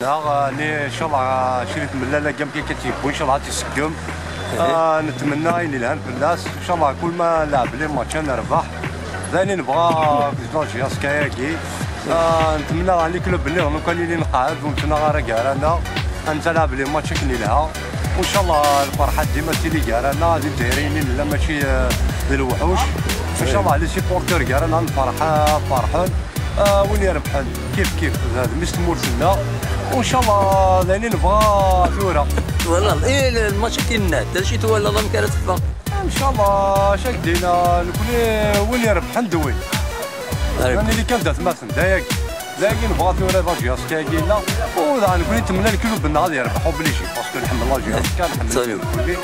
ان شاء الله شريت من لالا كام كتيبو ان شاء الله تيسقم. نتمنى ان الهان في الناس ان شاء الله كل ما لعب لي ماتش نربح. ثاني نبغى كيزونجي اسكاياكي. نتمنى راني كلوب اللي هما كان اللي نقعد ونتنا غير كارانا نلعب لي ماتش كنيلها وان شاء الله الفرحه ديما تيلي كارانا دي دايرين لا ماشي ديال الوحوش. ان شاء الله لي سيبورتور كارانا الفرحه فرحان وين يربحن كيف هذا مستمر لنا وان شاء الله ثاني نبغى ثوره. والله ايه الماتش كينات شي تولى ضم كانت تفا ان شاء الله شادينا نكون وين يربح ندوي يعني اللي كان دات مثلا دايق لكن نبغى ثوره لاجياس كاينا وذا نكون نتمنى الكلوب بالنهار يربحوا بلي شي باسكو نحمل لاجياس كان نحمل كلي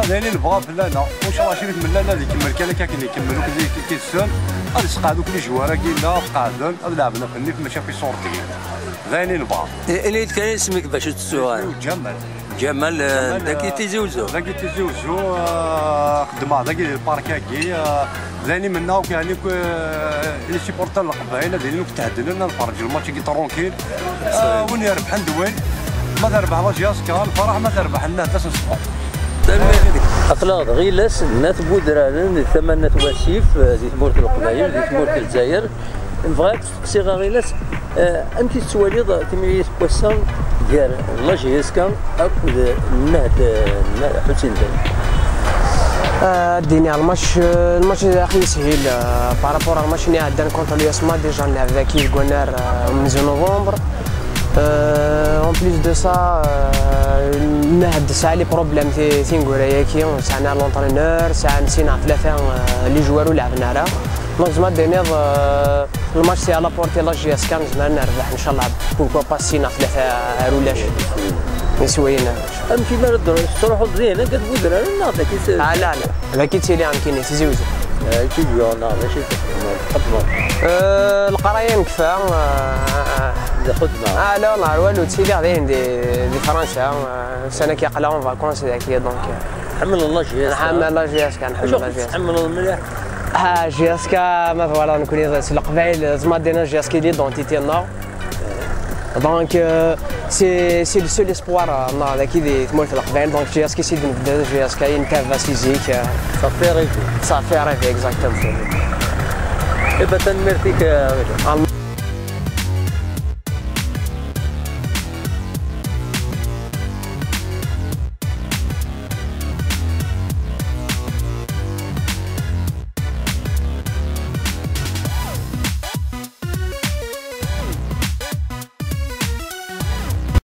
ثاني نبغى في لانا وان شاء الله شريت من لانا اللي كمل كان يكملوا كيتسن غادي يسقعدوا كل جواره كاينه قاعدين لعبنا في النيف ماشي في صورتي ثاني نبغى اللي كان اسمك باش تسوى جمال ذاك تيزوزو خدم هذاك الباركاكي ثاني منا وكان لي سيبورتر القبائل ديالنا كتعدل لنا نفرج الماتش كي ترونكيل وين يربح ندوي ما تربح لاجياس كان الفرح ما تربح لنا حتى نصبر. أخلاق غيلاس الناس بودران ثمانية واسيف زي ثمورة القبائل زي ثمورة الجزائر نبغاك تسقسي غيلاس أنت تسوالي تميز بوسان ديال لاجياس كان أكد النهد حسين ديني الماتش اخي سهيل بارابور الماتش اللي عندنا كونتر الياسما ديجا نلعب ذاكي كونار من نوفمبر. اون بليس دو سا نهد ساعه لي بروبليم تينقول ياكي ساعنا لونترينور ساعه نسينا ثلاثه لي جوارو لعبنا راه دونك زعما دينيض الماتش سي على بورتي لاجياس كان زعما نربح ان شاء الله بوركوا باسينا ثلاثه رولاش نسوينا امشي مرد تروحوا زين كتبوا دراري ناضي كي لا ذاك تيلي عم كاين تيزوز كيجيو ناضي شي تخدموا القرايه نكفى خدمه لا والله والو تيلي غاديين دي فرنسا سنه كيقلاو اون فاكونس هكايا دونك حمل الله جياس نحمل الله جياس كنحمل الله جياس تحملوا مليح جياسكا ما فوالا نكون القبائل زعما دينا جياسكي ليدونتيتي نو دونك سي لو سول اسبوار ذاك اللي تموت القبائل دونك جياسكي سيد نبدا جياسكا ينتافا سيزيك صافي ريفي اكزاكتومون إبا تنمرتيك